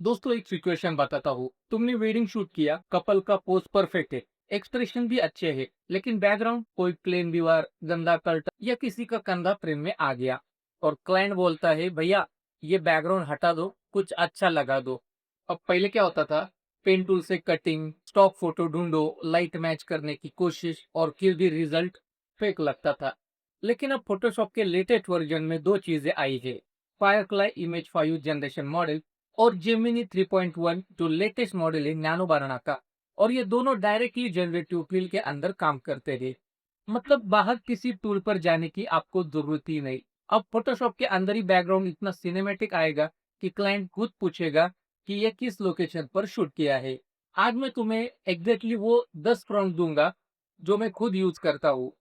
दोस्तों एक सिचुएशन बताता हूँ। तुमने वेडिंग शूट किया, कपल का पोज परफेक्ट है, एक्सप्रेशन भी अच्छे है, लेकिन बैकग्राउंड कोई प्लेन दीवार, गंदा कर्टन या किसी का कंधा फ्रेम में आ गया। और क्लाइंट बोलता है, भैया ये बैकग्राउंड हटा दो, कुछ अच्छा लगा दो। अब पहले क्या होता था? पेन टूल से कटिंग, स्टॉक फोटो ढूंढो, लाइट मैच करने की कोशिश और फिर भी रिजल्ट फेक लगता था। लेकिन अब फोटोशॉप के लेटेस्ट वर्जन में दो चीजें आई है। फायरफ्लाई इमेज 5 जनरेशन मॉडल और जेमिनी 3.1 जो लेटेस्ट मॉडल है नैनो बनाना का। और ये दोनों डायरेक्टली जनरेटिव फील्ड के अंदर काम करते हैं। मतलब बाहर किसी टूल पर जाने की आपको जरूरत ही नहीं। अब फोटोशॉप के अंदर ही बैकग्राउंड इतना सिनेमैटिक आएगा कि क्लाइंट खुद पूछेगा कि ये किस लोकेशन पर शूट किया है। आज मैं तुम्हें एग्जैक्टली वो 10 प्रॉम्प्ट दूंगा जो मैं खुद यूज करता हूँ।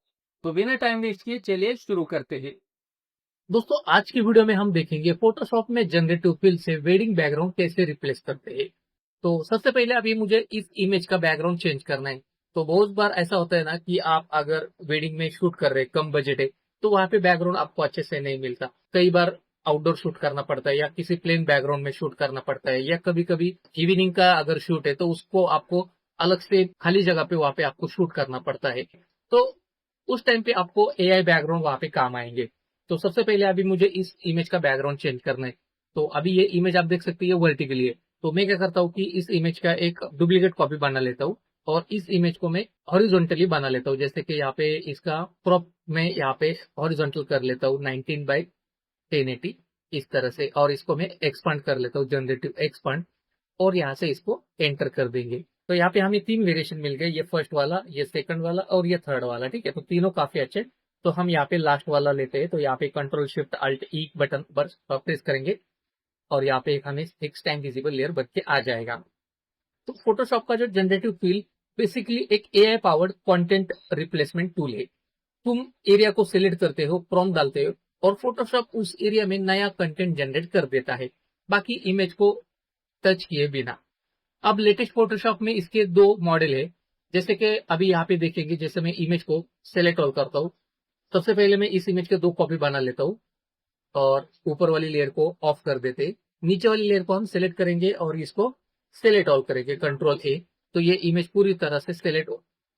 तो बिना टाइम वेस्ट किए चलिए शुरू करते हैं। दोस्तों आज की वीडियो में हम देखेंगे फोटोशॉप में जनरेटिव फिल से वेडिंग बैकग्राउंड कैसे रिप्लेस करते हैं। तो सबसे पहले अभी मुझे इस इमेज का बैकग्राउंड चेंज करना है। तो बहुत बार ऐसा होता है ना कि आप अगर वेडिंग में शूट कर रहे हैं, कम बजट है, तो वहां पे बैकग्राउंड आपको अच्छे से नहीं मिलता। कई बार आउटडोर शूट करना पड़ता है या किसी प्लेन बैकग्राउंड में शूट करना पड़ता है, या कभी कभी इवनिंग का अगर शूट है तो उसको आपको अलग से खाली जगह पे वहां पे आपको शूट करना पड़ता है। तो उस टाइम पे आपको एआई बैकग्राउंड वहां पे काम आएंगे। तो सबसे पहले अभी मुझे इस इमेज का बैकग्राउंड चेंज करना है। तो अभी ये इमेज आप देख सकते हैं वर्टिकली है। तो मैं क्या करता हूँ कि इस इमेज का एक डुप्लीकेट कॉपी बना लेता हूँ और इस इमेज को मैं हॉरिजॉन्टली बना लेता हूँ। जैसे कि यहाँ पे इसका क्रॉप में यहाँ पे हॉरिजॉन्टल कर लेता हूँ 19/1080 इस तरह से, और इसको मैं एक्सपांड कर लेता हूँ, जनरेटिव एक्सपांड। और यहाँ से इसको एंटर कर देंगे। तो यहाँ पे हमें तीन वेरिएशन मिल गए, ये फर्स्ट वाला, ये सेकंड वाला और ये थर्ड वाला। ठीक है, तो तीनों काफी अच्छे। तो हम यहाँ पे लास्ट वाला लेते हैं। तो यहाँ पे कंट्रोल शिफ्ट अल्ट ई बटन पर प्रेस करेंगे और यहाँ पे एक हमें फिक्स टाइम विजिबल लेयर बन के आ जाएगा। तो फोटोशॉप का जो जनरेटिव फील बेसिकली एक AI powered content replacement tool है। तुम एरिया को सिलेक्ट करते हो, प्रॉम्प्ट डालते हो और फोटोशॉप उस एरिया में नया कंटेंट जनरेट कर देता है, बाकी इमेज को टच किए बिना। अब लेटेस्ट फोटोशॉप में इसके दो मॉडल है। जैसे कि अभी यहाँ पे देखेंगे, जैसे मैं इमेज को सेलेक्ट ऑल करता हूँ। सबसे पहले मैं इस इमेज के दो कॉपी बना लेता हूँ और ऊपर वाली लेयर को ऑफ कर देते हैं। नीचे वाली लेयर को हम सेलेक्ट करेंगे और इसको सेलेक्ट ऑल करेंगे, कंट्रोल ए। तो ये इमेज पूरी तरह से सेलेक्ट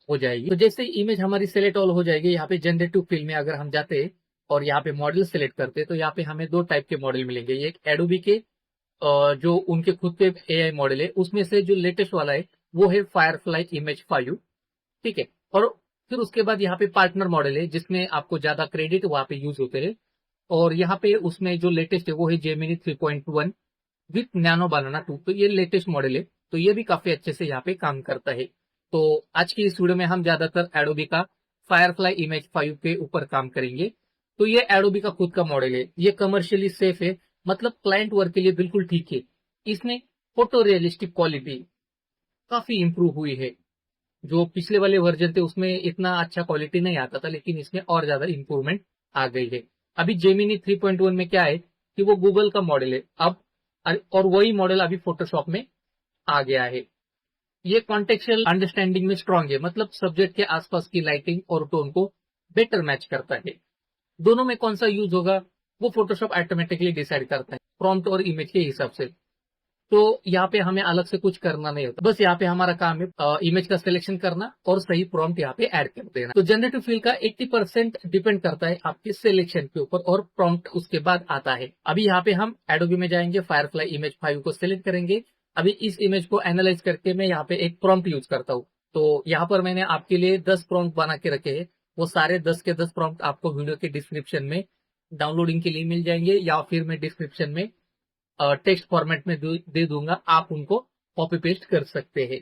हो जाएगी। तो जैसे इमेज हमारी सेलेक्ट ऑल हो जाएगी, यहाँ पे जनरेटिव फील्ड में अगर हम जाते हैं और यहाँ पे मॉडल सेलेक्ट करते हैं, तो यहाँ पे हमें दो टाइप के मॉडल मिलेंगे। एक एडोबी के जो उनके खुद के एआई मॉडल है, उसमें से जो लेटेस्ट वाला है वो है फायरफ्लाई इमेज 5। ठीक है, और फिर उसके बाद यहाँ पे पार्टनर मॉडल है जिसमें आपको ज्यादा क्रेडिट वहां पे यूज होते हैं। और यहाँ पे उसमें जो लेटेस्ट है वो है जेमिनी 3.1 विथ नैनो बनाना 2। तो ये लेटेस्ट मॉडल है, तो ये भी काफी अच्छे से यहाँ पे काम करता है। तो आज की इस वीडियो में हम ज्यादातर एडोबी का फायरफ्लाई इमेज 5 के ऊपर काम करेंगे। तो ये एडोबी का खुद का मॉडल है, ये कमर्शियली सेफ है, मतलब क्लाइंट वर्क के लिए बिल्कुल ठीक है। इसमें फोटो रियलिस्टिक क्वालिटी काफी इंप्रूव हुई है। जो पिछले वाले वर्जन थे उसमें इतना अच्छा क्वालिटी नहीं आता था, लेकिन इसमें और ज्यादा इंप्रूवमेंट आ गई है। अभी जेमिनी 3.1 में क्या है कि वो गूगल का मॉडल है अब, और वही मॉडल अभी फोटोशॉप में आ गया है। ये कॉन्टेक्चुअल अंडरस्टैंडिंग में स्ट्रांग है, मतलब सब्जेक्ट के आसपास की लाइटिंग और टोन को बेटर मैच करता है। दोनों में कौन सा यूज होगा वो फोटोशॉप ऑटोमेटिकली डिसाइड करता है, प्रॉम्प्ट और इमेज के हिसाब से। तो यहाँ पे हमें अलग से कुछ करना नहीं होता, बस यहाँ पे हमारा काम है इमेज का सिलेक्शन करना और सही प्रॉम्प्ट यहाँ पे ऐड कर देना। तो जनरेटिव फील का 80% डिपेंड करता है आपके सिलेक्शन के ऊपर और प्रॉम्प्ट उसके बाद आता है। अभी यहाँ पे हम एडोबी में जाएंगे, फायरफ्लाई इमेज 5 को सिलेक्ट करेंगे। अभी इस इमेज को एनालाइज करके मैं यहाँ पे एक प्रॉम्प्ट यूज करता हूँ। तो यहाँ पर मैंने आपके लिए 10 प्रॉम्प्ट बना के रखे हैं। वो सारे 10 के 10 प्रॉम्प्ट आपको वीडियो के डिस्क्रिप्शन में डाउनलोडिंग के लिए मिल जाएंगे, या फिर मैं डिस्क्रिप्शन में टेक्स्ट फॉर्मेट में दे दूंगा, आप उनको कॉपी पेस्ट कर सकते हैं।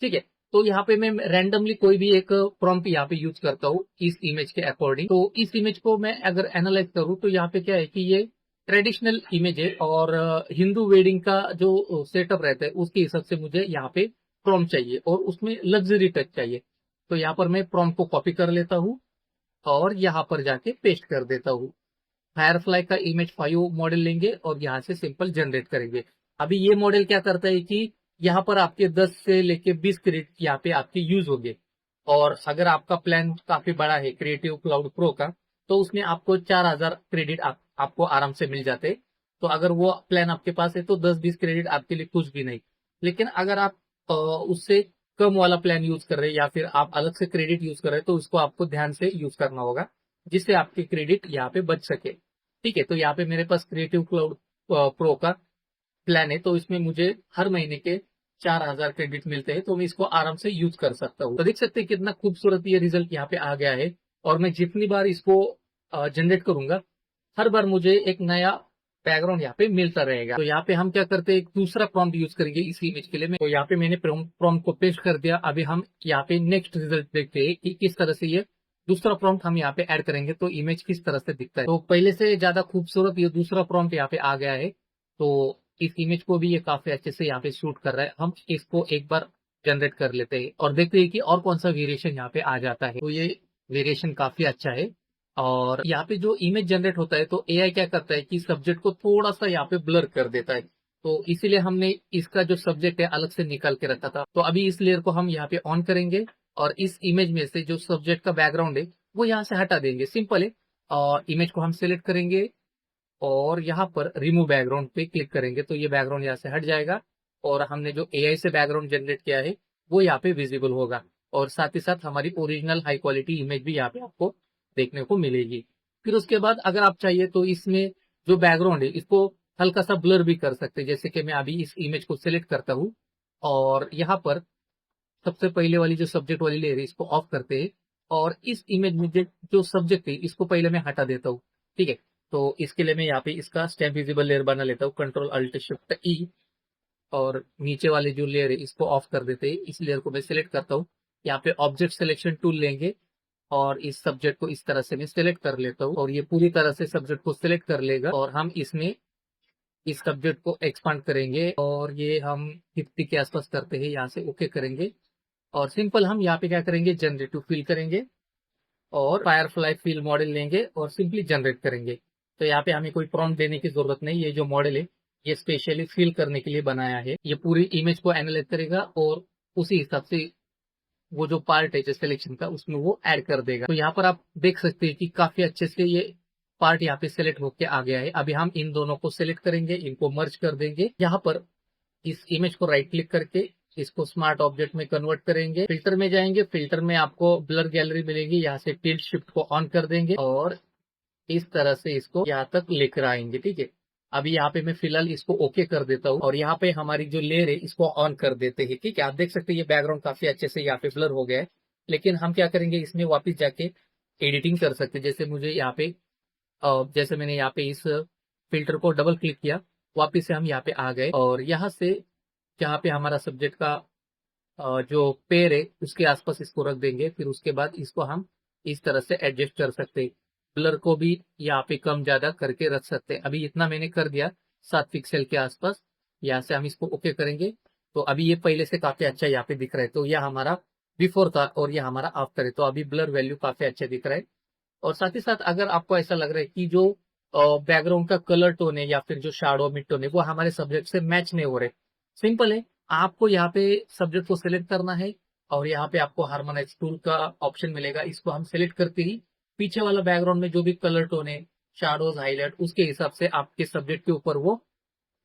ठीक है, तो यहाँ पे मैं रैंडमली कोई भी एक प्रॉम्प्ट यहाँ पे यूज करता हूँ इस इमेज के अकॉर्डिंग। तो इस इमेज को मैं अगर एनालाइज करूँ तो यहाँ पे क्या है कि ये ट्रेडिशनल इमेज है और हिंदू वेडिंग का जो सेटअप रहता है उसके हिसाब से मुझे यहाँ पे प्रॉम्प्ट चाहिए और उसमें लग्जरी टच चाहिए। तो यहाँ पर मैं प्रॉम्प्ट को कॉपी कर लेता हूँ और यहाँ पर जाके पेस्ट कर देता हूँ। फायरफ्लाई का इमेज 5 मॉडल लेंगे और यहाँ से सिंपल जनरेट करेंगे। अभी ये मॉडल क्या करता है कि यहाँ पर आपके 10 से लेके 20 क्रेडिट यहाँ पे आपके यूज होंगे। और अगर आपका प्लान काफी बड़ा है क्रिएटिव क्लाउड प्रो का, तो उसमें आपको 4000 क्रेडिट आपको आराम से मिल जाते हैं। तो अगर वो प्लान आपके पास है तो 10-20 क्रेडिट आपके लिए कुछ भी नहीं। लेकिन अगर आप उससे कम वाला प्लान यूज कर रहे हैं या फिर आप अलग से क्रेडिट यूज कर रहे हैं तो उसको आपको ध्यान से यूज करना होगा, जिससे आपकी क्रेडिट यहाँ पे बच सके। ठीक है, तो यहाँ पे मेरे पास क्रिएटिव क्लाउड प्रो का प्लान है, तो इसमें मुझे हर महीने के 4,000 क्रेडिट मिलते हैं, तो मैं इसको आराम से यूज कर सकता हूँ। तो देख सकते हैं कितना खूबसूरत ये रिजल्ट यहाँ पे आ गया है। और मैं जितनी बार इसको जनरेट करूंगा, हर बार मुझे एक नया बैकग्राउंड यहाँ पे मिलता रहेगा। तो यहाँ पे हम क्या करते हैं, एक दूसरा प्रॉम्प्ट यूज करेंगे इस इमेज के लिए। तो यहाँ पे मैंने प्रॉम्प्ट को पेस्ट कर दिया। अभी हम यहाँ पे नेक्स्ट रिजल्ट देखते हैं कि किस तरह से ये दूसरा प्रॉम्प्ट हम यहाँ पे ऐड करेंगे तो इमेज किस तरह से दिखता है। तो पहले से ज्यादा खूबसूरत ये दूसरा प्रॉम्प्ट यहाँ पे आ गया है। तो इस इमेज को भी ये काफी अच्छे से यहाँ पे शूट कर रहा है। हम इसको एक बार जनरेट कर लेते हैं और देखते हैं कि और कौन सा वेरिएशन यहाँ पे आ जाता है। तो ये वेरिएशन काफी अच्छा है। और यहाँ पे जो इमेज जनरेट होता है तो एआई क्या करता है कि सब्जेक्ट को थोड़ा सा यहाँ पे ब्लर कर देता है। तो इसीलिए हमने इसका जो सब्जेक्ट है अलग से निकाल के रखा था। तो अभी इस लेयर को हम यहाँ पे ऑन करेंगे और इस इमेज में से जो सब्जेक्ट का बैकग्राउंड है वो यहाँ से हटा देंगे। सिंपल है। और इमेज को हम सिलेक्ट करेंगे और यहाँ पर रिमूव बैकग्राउंड पे क्लिक करेंगे तो ये बैकग्राउंड यहाँ से हट जाएगा और हमने जो एआई से बैकग्राउंड जनरेट किया है वो यहाँ पे विजिबल होगा। और साथ ही साथ हमारी ओरिजिनल हाई क्वालिटी इमेज भी यहाँ पे आपको देखने को मिलेगी। फिर उसके बाद अगर आप चाहिए तो इसमें जो बैकग्राउंड है इसको हल्का सा ब्लर भी कर सकते हैं। जैसे कि मैं अभी इस इमेज को सिलेक्ट करता हूँ और यहाँ पर सबसे पहले वाली जो सब्जेक्ट वाली लेयर है इसको ऑफ करते हैं और इस इमेज में जो सब्जेक्ट है इसको पहले मैं हटा देता हूँ। ठीक है, तो इसके लिए मैं यहाँ पे इसका स्टैम्प विजिबल लेयर बना लेता हूँ, कंट्रोल अल्ट शिफ्ट ई। और नीचे वाले जो लेयर है इसको ऑफ कर देते हैं। इस लेयर को मैं सिलेक्ट करता हूँ। यहाँ पे ऑब्जेक्ट सिलेक्शन टूल लेंगे और इस सब्जेक्ट को इस तरह से मैं सिलेक्ट कर लेता हूँ और ये पूरी तरह से सब्जेक्ट को सिलेक्ट कर लेगा। और हम इसमें इस सब्जेक्ट को एक्सपांड करेंगे और ये हम 50 के आसपास करते हैं। यहाँ से ओके करेंगे और सिंपल हम यहाँ पे क्या करेंगे, जनरेटिव फिल करेंगे और फायरफ्लाई फिल मॉडल लेंगे और सिंपली जनरेट करेंगे। तो यहाँ पे हमें कोई प्रॉम्प्ट देने की जरूरत नहीं। ये जो मॉडल है ये स्पेशली फिल करने के लिए बनाया है। ये पूरी इमेज को एनालाइज करेगा और उसी हिसाब से वो जो पार्ट है जो सिलेक्शन का उसमें वो ऐड कर देगा। तो यहाँ पर आप देख सकते हैं कि काफी अच्छे से ये पार्ट यहाँ पे सिलेक्ट होके आ गया है। अभी हम इन दोनों को सिलेक्ट करेंगे, इनको मर्ज कर देंगे। यहाँ पर इस इमेज को राइट क्लिक करके इसको स्मार्ट ऑब्जेक्ट में कन्वर्ट करेंगे। फिल्टर में जाएंगे, फिल्टर में आपको ब्लर गैलरी मिलेगी। यहाँ से टिल्ट शिफ्ट को ऑन कर देंगे और इस तरह से इसको यहाँ तक लेकर आएंगे। ठीक है, अभी यहाँ पे मैं फिलहाल इसको ओके कर देता हूँ और यहाँ पे हमारी जो लेयर है इसको ऑन कर देते हैं। ठीक है, आप देख सकते हैं ये बैकग्राउंड काफी अच्छे से यहाँ पे ब्लर हो गया है। लेकिन हम क्या करेंगे, इसमें वापस जाके एडिटिंग कर सकते हैं। जैसे मुझे यहाँ पे जैसे मैंने यहाँ पे इस फिल्टर को डबल क्लिक किया, वापिस से हम यहाँ पे आ गए और यहाँ से जहाँ पे हमारा सब्जेक्ट का जो पेड़ है उसके आसपास इसको रख देंगे। फिर उसके बाद इसको हम इस तरह से एडजस्ट कर सकते हैं। ब्लर को भी यहाँ पे कम ज्यादा करके रख सकते हैं। अभी इतना मैंने कर दिया 7 पिक्सल के आसपास। यहाँ से हम इसको ओके करेंगे तो अभी ये पहले से काफी अच्छा यहाँ पे दिख रहा है। तो यह हमारा बिफोर था और यह हमारा आफ्टर है। तो अभी ब्लर वैल्यू काफी अच्छा दिख रहा है। और साथ ही साथ अगर आपको ऐसा लग रहा है कि जो बैकग्राउंड का कलर टोन है या फिर जो शैडो मिड टोन है वो हमारे सब्जेक्ट से मैच नहीं हो रहे, सिंपल है। आपको यहाँ पे सब्जेक्ट को सिलेक्ट करना है और यहाँ पे आपको हार्मोनाइज टूल का ऑप्शन मिलेगा। इसको हम सिलेक्ट करते ही पीछे वाला बैकग्राउंड में जो भी कलर टोन है, शैडोज, हाईलाइट, उसके हिसाब से आपके सब्जेक्ट के ऊपर वो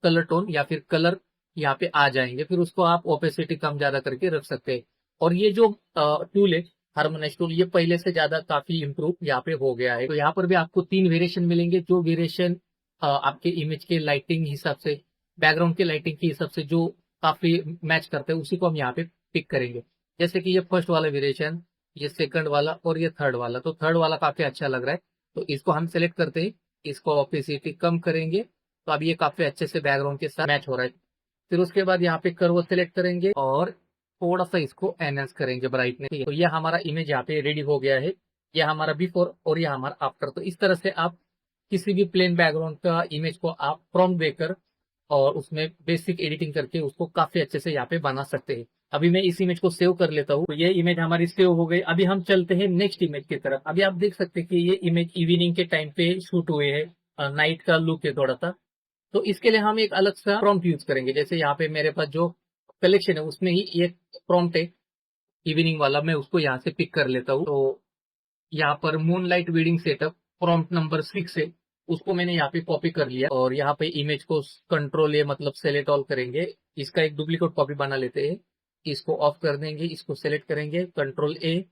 कलर टोन या फिर कलर यहाँ पे आ जाएंगे। फिर उसको आप ओपेसिटी कम ज्यादा करके रख सकते हैं। और ये जो टूल है हार्मोनाइज टूल, ये पहले से ज्यादा काफी इंप्रूव यहाँ पे हो गया है। तो यहाँ पर भी आपको 3 वेरिएशन मिलेंगे। जो वेरिएशन आपके इमेज के लाइटिंग हिसाब से, बैकग्राउंड के लाइटिंग के हिसाब से जो काफी मैच करते हैं उसी को हम यहाँ पे पिक करेंगे। जैसे कि ये फर्स्ट वाला वेरिएशन, ये सेकंड वाला और ये थर्ड वाला। तो थर्ड वाला काफी अच्छा लग रहा है तो इसको हम सिलेक्ट करते हैं, इसको ओपेसिटी कम करेंगे। तो अब ये काफी अच्छे से बैकग्राउंड के साथ मैच हो रहा है। फिर उसके बाद यहाँ पे कर्व सेलेक्ट करेंगे और थोड़ा सा इसको एनहेंस करेंगे ब्राइटनेस। तो ये हमारा इमेज यहाँ पे रेडी हो गया है। ये हमारा बिफोर और ये हमारा आफ्टर। तो इस तरह से आप किसी भी प्लेन बैकग्राउंड का इमेज को आप प्रॉम्प्ट देकर और उसमें बेसिक एडिटिंग करके उसको काफी अच्छे से यहाँ पे बना सकते हैं। अभी मैं इस इमेज को सेव कर लेता हूँ। तो ये इमेज हमारी सेव हो गई। अभी हम चलते हैं नेक्स्ट इमेज की तरफ। अभी आप देख सकते हैं कि ये इमेज इवनिंग के टाइम पे शूट हुए है, नाइट का लुक है थोड़ा सा। तो इसके लिए हम एक अलग सा प्रॉम्प्ट यूज करेंगे। जैसे यहाँ पे मेरे पास जो कलेक्शन है उसमें ही एक प्रॉम्प्ट है इवनिंग वाला, मैं उसको यहाँ से पिक कर लेता हूँ। तो यहाँ पर moon light wedding setup prompt number 6 है, उसको मैंने यहाँ पे कॉपी कर लिया और यहाँ पे इमेज को कंट्रोल ए मतलब सेलेक्ट ऑल करेंगे। इसका एक डुप्लीकेट कॉपी बना लेते हैं। इसको ऑफ कर देंगे, इसको सेलेक्ट करेंगे, कंट्रोल ए,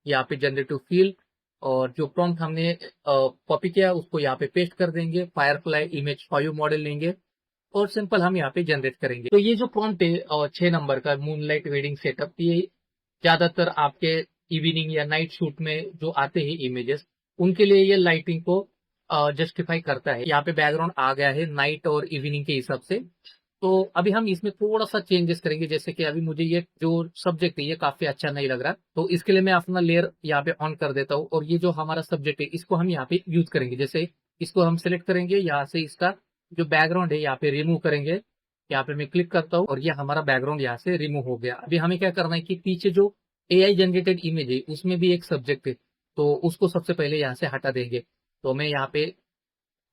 यहाँ पे जनरेटिव फील्ड, और जो प्रॉम्प्ट हमने कॉपी किया उसको यहाँ पे पेस्ट कर देंगे। फायरफ्लाई इमेज 5 मॉडल लेंगे और सिंपल हम यहाँ पे जनरेट करेंगे। तो ये जो प्रॉम्प्ट है 6 नंबर का मूनलाइट वेडिंग सेटअप, ये ज्यादातर आपके इवनिंग या नाइट शूट में जो आते हैं इमेजेस, उनके लिए ये लाइटिंग को जस्टिफाई करता है। यहाँ पे बैकग्राउंड आ गया है नाइट और इवनिंग के हिसाब से। तो अभी हम इसमें थोड़ा सा चेंजेस करेंगे, जैसे कि अभी मुझे ये जो सब्जेक्ट है ये काफी अच्छा नहीं लग रहा, तो इसके लिए मैं अपना लेयर यहाँ पे ऑन कर देता हूँ और ये जो हमारा सब्जेक्ट है इसको हम यहाँ पे यूज करेंगे। जैसे इसको हम सिलेक्ट करेंगे, यहाँ से इसका जो बैकग्राउंड है यहाँ पे रिमूव करेंगे। यहाँ पे मैं क्लिक करता हूँ और ये हमारा बैकग्राउंड यहाँ से रिमूव हो गया। अभी हमें क्या करना है कि पीछे जो एआई जनरेटेड इमेज है उसमें भी एक सब्जेक्ट है, तो उसको सबसे पहले यहाँ से हटा देंगे। तो मैं यहाँ पे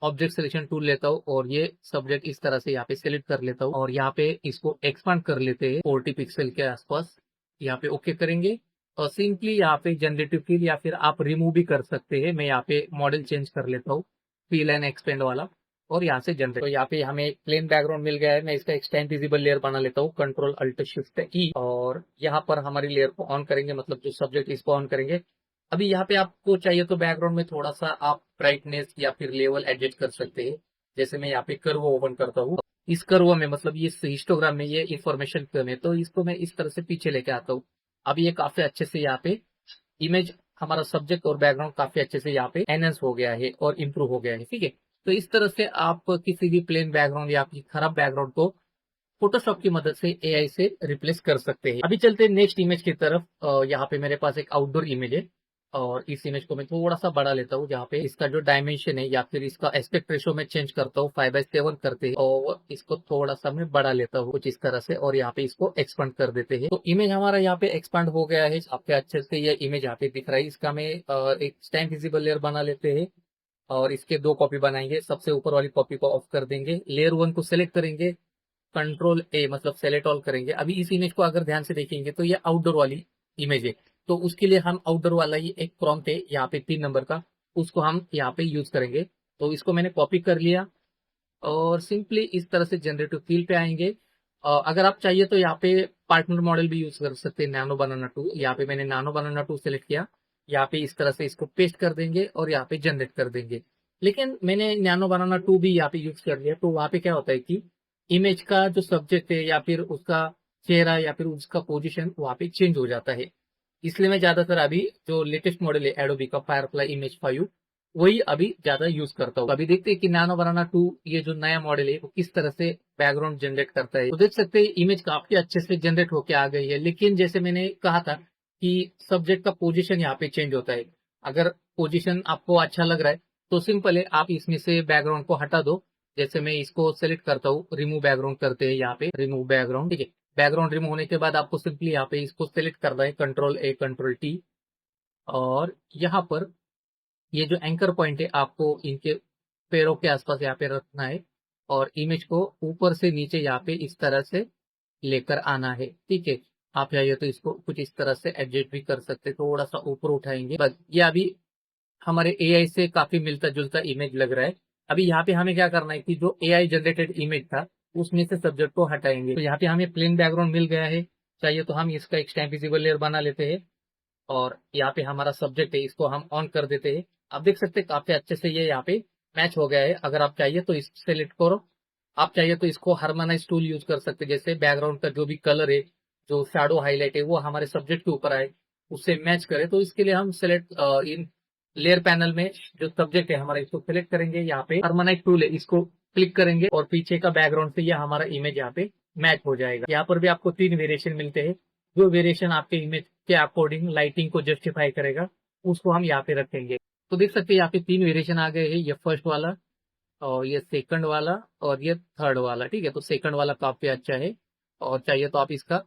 ऑब्जेक्ट सिलेक्शन टूल लेता हूँ और ये सब्जेक्ट इस तरह से यहाँ पे सिलेक्ट कर लेता हूँ और यहाँ पे इसको एक्सपांड कर लेते हैं 40 पिक्सल के आसपास। यहाँ पे ओके करेंगे और सिंपली यहाँ पे जनरेटिव फील या फिर आप रिमूव भी कर सकते हैं। मैं यहाँ पे मॉडल चेंज कर लेता हूँ, फील एंड एक्सपेंड वाला, और यहाँ से जनरेट। तो यहाँ पे हमें प्लेन बैकग्राउंड मिल गया है। मैं इसका एक्सटेंड विजिबल लेयर बना लेता हूँ, कंट्रोल अल्ट शिफ्ट ई, और यहाँ पर हमारी लेयर को ऑन करेंगे, मतलब जो सब्जेक्ट इसको ऑन करेंगे। अभी यहाँ पे आपको चाहिए तो बैकग्राउंड में थोड़ा सा आप ब्राइटनेस या फिर लेवल एडजस्ट कर सकते हैं। जैसे मैं यहाँ पे कर्व ओपन करता हूँ, इस कर्व में मतलब ये हिस्टोग्राम में ये इंफॉर्मेशन कम है, तो इसको मैं इस तरह से पीछे लेके आता हूँ। अभी ये काफी अच्छे से यहाँ पे इमेज, हमारा सब्जेक्ट और बैकग्राउंड काफी अच्छे से यहाँ पे एनहेंस हो गया है और इम्प्रूव हो गया है। ठीक है, तो इस तरह से आप किसी भी प्लेन बैकग्राउंड या आपकी खराब बैकग्राउंड को फोटोशॉप की मदद से एआई से रिप्लेस कर सकते हैं। अभी चलते हैं नेक्स्ट इमेज की तरफ। यहाँ पे मेरे पास एक आउटडोर इमेज है और इस इमेज को मैं थोड़ा सा बड़ा लेता हूँ, जहाँ पे इसका जो डायमेंशन है या फिर इसका एस्पेक्ट रेशो में चेंज करता हूँ, 5:7 करते हैं और इसको थोड़ा सा मैं बड़ा लेता हूँ कुछ इस तरह से, और यहाँ पे इसको एक्सपांड कर देते हैं। तो इमेज हमारा यहाँ पे एक्सपांड हो गया है, आपके अच्छे से ये इमेज यहाँ पे दिख रहा है। इसका मैं एक स्टैंड विजिबल लेयर बना लेते हैं और इसके 2 कॉपी बनाएंगे। सबसे ऊपर वाली कॉपी को ऑफ कर देंगे, लेयर 1 को सिलेक्ट करेंगे, कंट्रोल ए मतलब सेलेक्ट ऑल करेंगे। अभी इस इमेज को अगर ध्यान से देखेंगे तो ये आउटडोर वाली इमेज है, तो उसके लिए हम आउटडोर वाला ही एक प्रॉम्प्ट है यहाँ पे 3 नंबर का, उसको हम यहाँ पे यूज करेंगे। तो इसको मैंने कॉपी कर लिया और सिंपली इस तरह से जनरेटिव फील्ड पे आएंगे। अगर आप चाहिए तो यहाँ पे पार्टनर मॉडल भी यूज कर सकते हैं, नैनो बनाना 2। यहाँ पे मैंने नैनो बनाना 2 सेलेक्ट किया, यहाँ पे इस तरह से इसको पेस्ट कर देंगे और यहाँ पे जनरेट कर देंगे। लेकिन मैंने नैनो बनाना 2 भी यहाँ पे यूज कर लिया, तो वहाँ पे क्या होता है कि इमेज का जो सब्जेक्ट है या फिर उसका चेहरा या फिर उसका पोजीशन वहाँ पे चेंज हो जाता है। इसलिए मैं ज्यादातर अभी जो लेटेस्ट मॉडल है एडोबी का फायरफ्लाई इमेज 5, वही अभी ज्यादा यूज करता हूँ। अभी देखते हैं कि नैनो बनाना 2 ये जो नया मॉडल है वो किस तरह से बैकग्राउंड जनरेट करता है। तो देख सकते हैं इमेज काफी अच्छे से जनरेट होके आ गई है, लेकिन जैसे मैंने कहा था कि सब्जेक्ट का पोजीशन यहाँ पे चेंज होता है। अगर पोजीशन आपको अच्छा लग रहा है तो सिंपल है, आप इसमें से बैकग्राउंड को हटा दो। जैसे मैं इसको सेलेक्ट करता हूँ, रिमूव बैकग्राउंड करते हैं, यहाँ पे रिमूव बैकग्राउंड। ठीक है, बैकग्राउंड रिमूव होने के बाद आपको सिंपली यहाँ पे इसको सेलेक्ट करना है, कंट्रोल ए कंट्रोल टी, और यहाँ पर ये जो एंकर पॉइंट है आपको इनके पैरों के आसपास यहाँ पे रखना है और इमेज को ऊपर से नीचे यहाँ पे इस तरह से लेकर आना है। ठीक है, आप चाहिए तो इसको कुछ इस तरह से एडजस्ट भी कर सकते हैं, थोड़ा सा ऊपर उठाएंगे। बस ये अभी हमारे एआई से काफी मिलता जुलता इमेज लग रहा है। अभी यहाँ पे हमें क्या करना है कि जो एआई जनरेटेड इमेज था उसमें से सब्जेक्ट को हटाएंगे। तो यहाँ पे हमें प्लेन बैकग्राउंड मिल गया है, चाहिए तो हम इसका एक स्टैम्प विजिबल लेयर बना लेते हैं और यहाँ पे हमारा सब्जेक्ट है इसको हम ऑन कर देते हैं। आप देख सकते हैं काफी अच्छे से ये यहाँ पे मैच हो गया है। अगर आप चाहिए तो इस सेलेक्ट करो, आप चाहिए तो इसको हार्मोनाइज टूल यूज कर सकते हैं। जैसे बैकग्राउंड का जो भी कलर है, जो शैडो हाईलाइट है, वो हमारे सब्जेक्ट के ऊपर आए, उससे मैच करे। तो इसके लिए हम सेलेक्ट इन लेयर पैनल में जो सब्जेक्ट है हमारा इसको सिलेक्ट करेंगे, यहाँ पे हार्मोनाइज टूल है इसको क्लिक करेंगे और पीछे का बैकग्राउंड से ये हमारा इमेज यहाँ पे मैच हो जाएगा। यहाँ पर भी आपको 3 वेरिएशन मिलते हैं, जो वेरिएशन आपके इमेज के अकॉर्डिंग लाइटिंग को जस्टिफाई करेगा उसको हम यहाँ पे रखेंगे। तो देख सकते हैं यहाँ पे 3 वेरिएशन आ गए हैं, ये फर्स्ट वाला और ये सेकंड वाला और ये थर्ड वाला। ठीक है, तो सेकंड वाला काफी अच्छा है और चाहिए तो आप इसका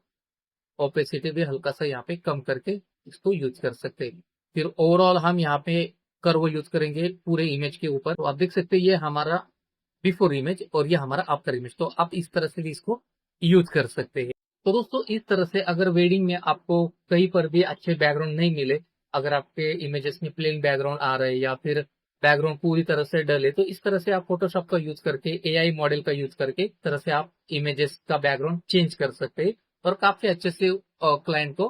ओपेसिटी भी हल्का सा यहाँ पे कम करके इसको यूज कर सकते हैं। फिर ओवरऑल हम यहाँ पे कर्व यूज करेंगे पूरे इमेज के ऊपर। तो आप देख सकते हैं ये हमारा बिफोर इमेज और ये हमारा आफ्टर इमेज, तो आप इस तरह से भी इसको यूज कर सकते हैं। तो दोस्तों इस तरह से अगर वेडिंग में आपको कहीं पर भी अच्छे बैकग्राउंड नहीं मिले, अगर आपके इमेजेस में प्लेन बैकग्राउंड आ रहे हैं या फिर बैकग्राउंड पूरी तरह से डल है, तो इस तरह से आप फोटोशॉप का यूज करके, एआई मॉडल का यूज करके इस तरह से आप इमेजेस का बैकग्राउंड चेंज कर सकते हैं और काफी अच्छे से क्लाइंट को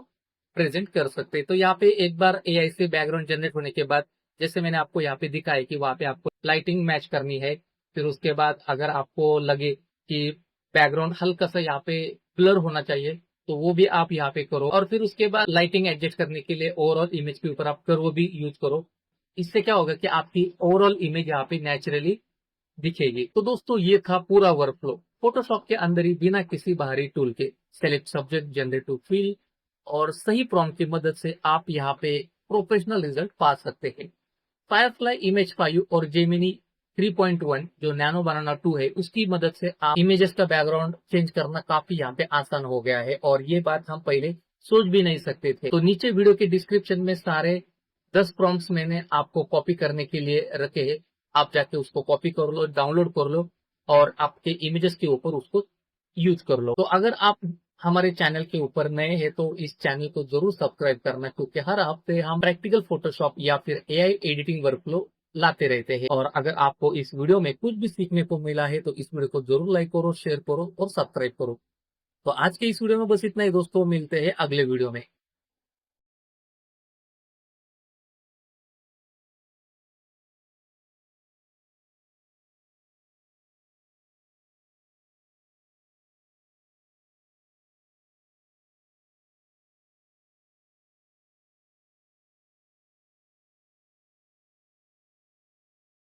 प्रेजेंट कर सकते हैं। तो यहाँ पे एक बार एआई से बैकग्राउंड जनरेट होने के बाद, जैसे मैंने आपको यहाँ पे दिखाया कि वहां पे आपको लाइटिंग मैच करनी है, फिर उसके बाद अगर आपको लगे कि बैकग्राउंड हल्का सा यहाँ पे ब्लर होना चाहिए, तो वो भी आप यहाँ पे करो। और फिर उसके बाद लाइटिंग एडजस्ट करने के लिए ओवरऑल इमेज के ऊपर आप कर्व भी यूज करो। इससे क्या होगा कि आपकी ओवरऑल इमेज यहाँ पे नेचुरली दिखेगी। तो दोस्तों ये था पूरा वर्कफ्लो फोटोशॉप के अंदर ही, बिना किसी बाहरी टूल के। Select subject, generate to feel और सही प्रॉम्प्ट की मदद से आप यहाँ पे प्रोफेशनल रिजल्ट पा सकते हैं। फायरफ्लाई इमेज 5 और जेमिनी 3.1 जो नैनो बनाना 2 है, उसकी मदद से आप इमेजेस का बैकग्राउंड चेंज करना काफी यहाँ पे आसान हो गया है, और ये बात हम पहले सोच भी नहीं सकते थे। तो नीचे वीडियो के डिस्क्रिप्शन में सारे 10 प्रॉम्प्ट्स मैंने आपको कॉपी करने के लिए रखे हैं। आप जाके उसको कॉपी कर लो, डाउनलोड कर लो और आपके इमेजेस के ऊपर उसको यूज कर लो। तो अगर आप हमारे चैनल के ऊपर नए हैं तो इस चैनल को जरूर सब्सक्राइब करना, क्योंकि हर हफ्ते हम प्रैक्टिकल फोटोशॉप या फिर एआई एडिटिंग वर्कफ्लो लाते रहते हैं। और अगर आपको इस वीडियो में कुछ भी सीखने को मिला है तो इस वीडियो को जरूर लाइक करो, शेयर करो और सब्सक्राइब करो। तो आज के इस वीडियो में बस इतना ही दोस्तों, मिलते हैं अगले वीडियो में।